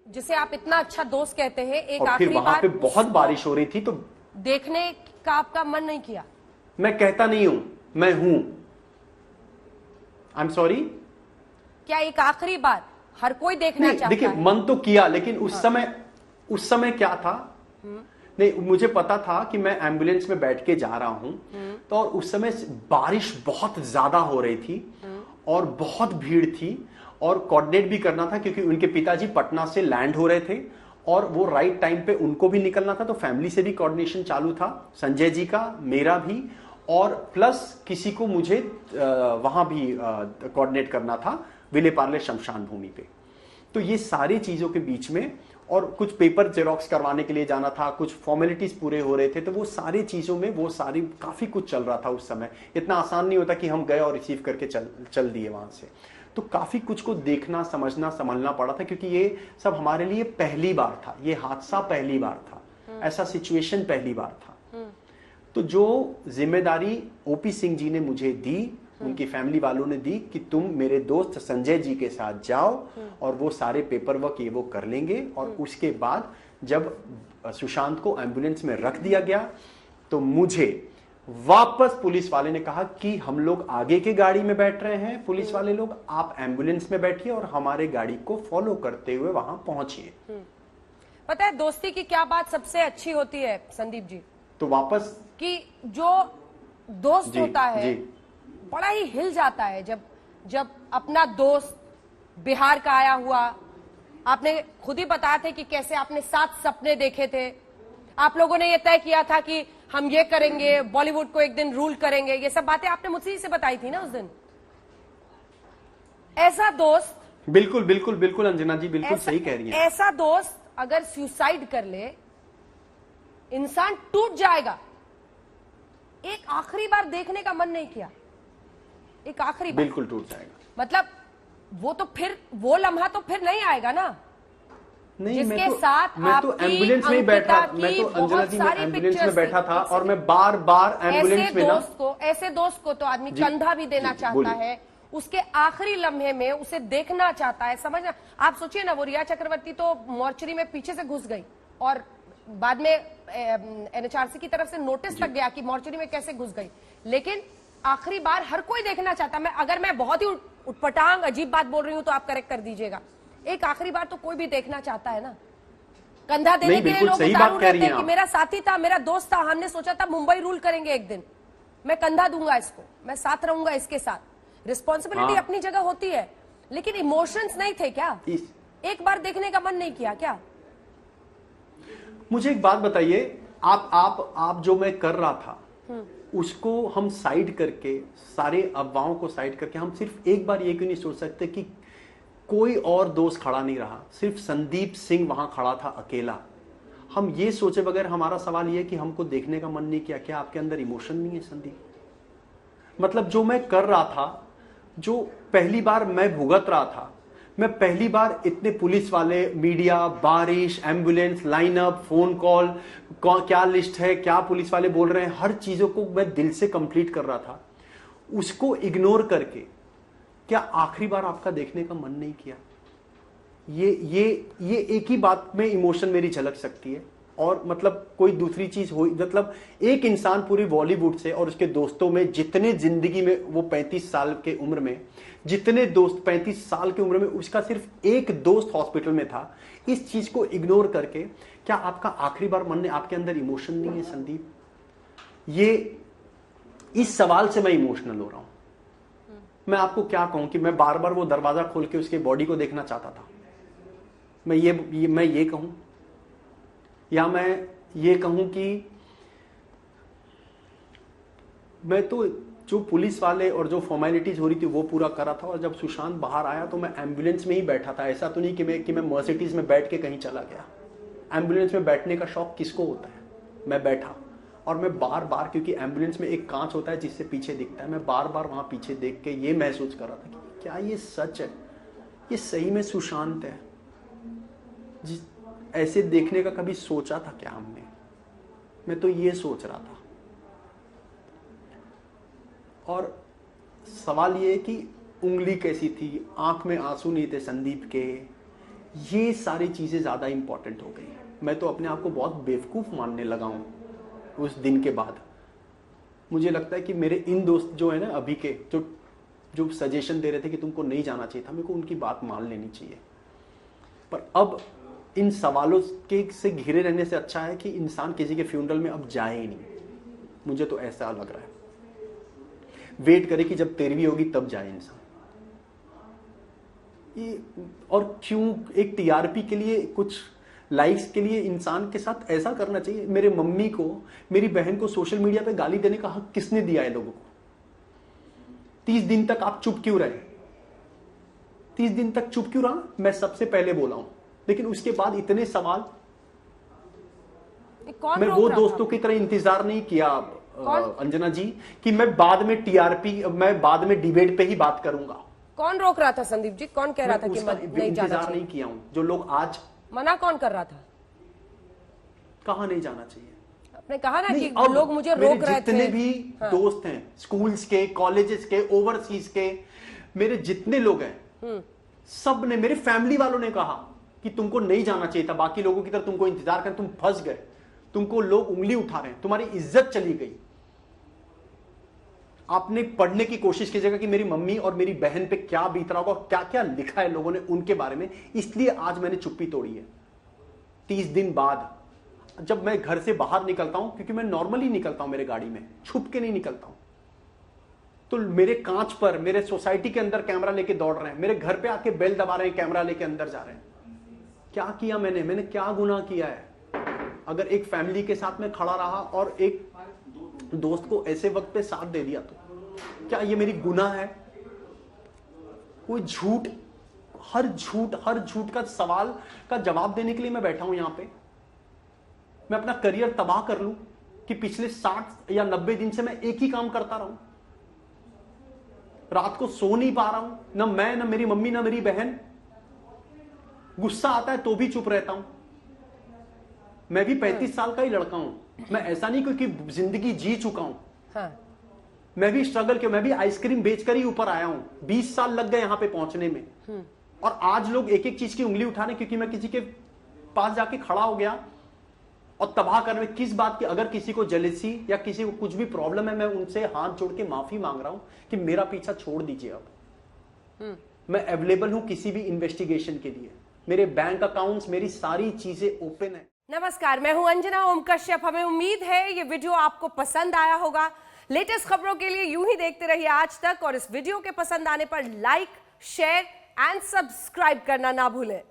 जिसे आप इतना अच्छा दोस्त कहते हैं, एक और फिर आखिरी वहां बार पे बहुत बारिश हो रही थी तो देखने का आपका मन नहीं किया? मैं कहता नहीं हूं, मैं हूं। I am sorry. क्या एक आखिरी बार हर कोई देखना नहीं, चाहता देखिए है? मन तो किया, लेकिन उस समय क्या था, नहीं मुझे पता था कि मैं एम्बुलेंस में बैठ के जा रहा हूं, तो और उस समय बारिश बहुत ज्यादा हो रही थी और बहुत भीड़ थी और कोऑर्डिनेट भी करना था क्योंकि उनके पिताजी पटना से लैंड हो रहे थे और वो राइट टाइम पे उनको भी निकलना था, तो फैमिली से भी कोऑर्डिनेशन चालू था, संजय जी का, मेरा भी, और प्लस किसी को मुझे वहां भी कोऑर्डिनेट करना था विले पार्ले शमशान भूमि पे। तो ये सारी चीजों के बीच में, और कुछ पेपर जेरोक्स करवाने के लिए जाना था, कुछ फॉर्मेलिटीज पूरे हो रहे थे, तो वो सारी चीजों में वो सारी काफी कुछ चल रहा था उस समय। इतना आसान नहीं होता कि हम गए और रिसीव करके चल दिए वहां से। तो काफी कुछ को देखना, समझना, संभलना पड़ा था क्योंकि ये सब हमारे लिए पहली बार था, ये हादसा पहली बार था, ऐसा सिचुएशन पहली बार था। तो जो जिम्मेदारी ओपी सिंह जी ने मुझे दी, उनकी फैमिली वालों ने दी कि तुम मेरे दोस्त संजय जी के साथ जाओ और वो सारे पेपर वर्क ये वो कर लेंगे, और उसके बाद जब सुशांत को एम्बुलेंस में रख दिया गया तो मुझे वापस पुलिस वाले ने कहा कि हम लोग आगे के गाड़ी में बैठ रहे हैं, पुलिस वाले लोग, आप एम्बुलेंस में बैठिए और हमारे गाड़ी को फॉलो करते हुए वहां पहुंचिए। पता है दोस्ती की क्या बात सबसे अच्छी होती है संदीप जी? तो वापस कि जो दोस्त होता है जी, बड़ा ही हिल जाता है जब अपना दोस्त बिहार का आया हुआ, आपने खुद ही बताया थे कि कैसे आपने 7 सपने देखे थे, आप लोगों ने ये तय किया था कि हम ये करेंगे, बॉलीवुड को एक दिन रूल करेंगे, ये सब बातें आपने मुझसे ही से बताई थी ना उस दिन। ऐसा दोस्त, बिल्कुल बिल्कुल बिल्कुल अंजना जी, बिल्कुल सही कह रही हैं। ऐसा दोस्त अगर सुसाइड कर ले, इंसान टूट जाएगा। एक आखिरी बार देखने का मन नहीं किया? एक आखिरी बार बिल्कुल टूट जाएगा। मतलब वो लम्हा तो फिर नहीं आएगा ना, नहीं, जिसके साथ मैं तो एम्बुलेंस में ही बैठा, मैं तो अंजना जी मैं एम्बुलेंस में बैठा था और मैं बार बार एम्बुलेंस में ना, ऐसे दोस्त को तो आदमी कंधा भी देना चाहता है, उसके आखिरी लम्हे में उसे देखना चाहता है, समझना। आप सोचिए ना, वो रिया चक्रवर्ती तो मॉर्चरी में पीछे से घुस गई और बाद में एनएचआरसी की तरफ से नोटिस तक गया कि मॉर्चरी में कैसे घुस गई, लेकिन आखिरी बार हर कोई देखना चाहता। अगर मैं बहुत ही उटपटांग अजीब बात बोल रही हूं तो आप करेक्ट कर दीजिएगा। एक आखिरी बार तो कोई भी देखना चाहता है ना। कंधा देने के लिए लोग उतारू रहते हैं कि मेरा साथी था, मेरा दोस्त था, हमने सोचा था मुंबई रूल करेंगे एक दिन, मैं कंधा दूंगा इसको, मैं साथ रहूंगा इसके साथ। रिस्पॉन्सिबिलिटी अपनी जगह होती है, लेकिन इमोशंस नहीं थे क्या? एक बार देखने का मन नहीं किया क्या? मुझे एक बात बताइए, आप जो मैं कर रहा था उसको हम साइड करके, सारे अफवाहों को साइड करके, हम सिर्फ एक बार ये क्यों नहीं सोच सकते कि कोई और दोस्त खड़ा नहीं रहा, सिर्फ संदीप सिंह वहां खड़ा था अकेला। हम ये सोचे बगैर, हमारा सवाल ये कि हमको देखने का मन नहीं किया। क्या आपके अंदर इमोशन नहीं है संदीप? मतलब जो मैं कर रहा था, जो पहली बार मैं भुगत रहा था, मैं पहली बार इतने पुलिस वाले, मीडिया, बारिश, एम्बुलेंस, लाइनअप, फोन कॉल, क्या लिस्ट है, क्या पुलिस वाले बोल रहे हैं, हर चीजों को मैं दिल से कंप्लीट कर रहा था। उसको इग्नोर करके क्या आखिरी बार आपका देखने का मन नहीं किया? ये एक ही बात में इमोशन मेरी झलक सकती है, और मतलब कोई दूसरी चीज हो, मतलब एक इंसान पूरी बॉलीवुड से और उसके दोस्तों में जितने जिंदगी में, वो 35 साल के उम्र में जितने दोस्त, 35 साल की उम्र में उसका सिर्फ एक दोस्त हॉस्पिटल में था, इस चीज को इग्नोर करके क्या आपका आखिरी बार मन ने, आपके अंदर इमोशन नहीं है संदीप? ये इस सवाल से मैं इमोशनल हो रहा हूं। मैं आपको क्या कहूं कि मैं बार बार वो दरवाजा खोल के उसके बॉडी को देखना चाहता था। मैं ये कहूं, या मैं ये कहूं कि मैं तो जो पुलिस वाले और जो फॉर्मेलिटीज हो रही थी वो पूरा करा था, और जब सुशांत बाहर आया तो मैं एम्बुलेंस में ही बैठा था। ऐसा तो नहीं कि मैं मर्सिडीज में बैठ के कहीं चला गया। एम्बुलेंस में बैठने का शौक किसको होता है? मैं बैठा, और मैं बार बार, क्योंकि एम्बुलेंस में एक कांच होता है जिससे पीछे दिखता है, मैं बार बार वहां पीछे देख के ये महसूस कर रहा था कि क्या ये सच है, ये सही में सुशांत है? ऐसे देखने का कभी सोचा था क्या हमने? मैं तो ये सोच रहा था। और सवाल ये कि उंगली कैसी थी, आंख में आंसू नहीं थे संदीप के, ये सारी चीजें ज्यादा इंपॉर्टेंट हो गई। मैं तो अपने आप को बहुत बेवकूफ मानने लगा हूं उस दिन के बाद। मुझे लगता है कि मेरे इन दोस्त जो है ना अभी के, जो सजेशन दे रहे थे कि तुमको नहीं जाना चाहिए था, मेरे को उनकी बात मान लेनी चाहिए। पर अब इन सवालों के से घिरे रहने से अच्छा है कि इंसान किसी के फ्यूनरल में अब जाए ही नहीं। मुझे तो ऐसा लग रहा है, वेट करे कि जब 13वीं होगी तब जाए इंसान। और क्यों एक टीआरपी के लिए, कुछ लाइक्स के लिए इंसान के साथ ऐसा करना चाहिए? मेरे मम्मी को, मेरी बहन को सोशल मीडिया पे गाली देने का हक किसने दिया है लोगों को? 30 दिन तक आप चुप क्यों रहे? 30 दिन तक चुप क्यों रहा? मैं सबसे पहले बोला हूं, लेकिन उसके बाद इतने सवाल। मैं वो दोस्तों की तरह इंतजार नहीं किया अंजना जी कि मैं बाद में टीआरपी, मैं बाद में डिबेट पे ही बात करूंगा। कौन रोक रहा था संदीप जी? कौन कह रहा था कि नहीं इंतजार नहीं किया हूं। जो लोग आज मना कौन कर रहा था? कहाँ नहीं जाना चाहिए? आपने कहा ना कि लोग मुझे रोक रहे थे। जितने भी दोस्त हैं, स्कूल्स के, कॉलेजेस के, ओवरसीज के, मेरे जितने लोग हैं, सब ने, मेरे फैमिली वालों ने कहा कि तुमको नहीं जाना चाहिए था, बाकी लोगों की तरह तुमको इंतजार कर, तुम फंस गए, तुमको लोग उंगली उठा रहे हैं, तुम्हारी इज्जत चली गई। आपने पढ़ने की कोशिश कीजिएगा कि मेरी मम्मी और मेरी बहन पे क्या बीत रहा होगा और क्या क्या लिखा है लोगों ने उनके बारे में। इसलिए आज मैंने चुप्पी तोड़ी है 30 दिन बाद। जब मैं घर से बाहर निकलता हूं, क्योंकि मैं नॉर्मली निकलता हूं, मेरे गाड़ी में छुप के नहीं निकलता हूं, तो मेरे कांच पर, मेरे सोसाइटी के अंदर कैमरा लेके दौड़ रहे हैं, मेरे घर पे आके बेल दबा रहे हैं, कैमरा लेके अंदर जा रहे हैं। क्या किया मैंने क्या गुनाह किया है? अगर एक फैमिली के साथ में खड़ा रहा और एक दोस्त को ऐसे वक्त पे साथ दे दिया, तो क्या ये मेरी गुनाह है? कोई झूठ, हर झूठ का सवाल का जवाब देने के लिए मैं बैठा हूं यहां पे। मैं अपना करियर तबाह कर लूं कि पिछले 60 या 90 दिन से मैं एक ही काम करता रहूं, रात को सो नहीं पा रहा हूं, ना मैं, ना मेरी मम्मी, ना मेरी बहन। गुस्सा आता है तो भी चुप रहता हूं। मैं भी 35 साल का ही लड़का हूं। मैं ऐसा नहीं क्योंकि जिंदगी जी चुका हूं। हाँ। मैं भी स्ट्रगल किया, मैं भी आइसक्रीम बेचकर ही ऊपर आया हूं। 20 साल लग गए यहां पे पहुंचने में। और आज लोग एक एक चीज की उंगली उठाने क्योंकि मैं किसी के पास जाके खड़ा हो गया और तबाह करने में। किस बात की? अगर किसी को जेलसी या किसी को कुछ भी प्रॉब्लम है, मैं उनसे हाथ जोड़ के माफी मांग रहा हूं कि मेरा पीछा छोड़ दीजिए। अब मैं अवेलेबल हूं किसी भी इन्वेस्टिगेशन के लिए। मेरे बैंक अकाउंट्स, मेरी सारी चीजें ओपन है। नमस्कार, मैं हूं अंजना ओम कश्यप। हमें उम्मीद है ये वीडियो आपको पसंद आया होगा। लेटेस्ट खबरों के लिए यूं ही देखते रहिए आज तक, और इस वीडियो के पसंद आने पर लाइक, शेयर एंड सब्सक्राइब करना ना भूलें।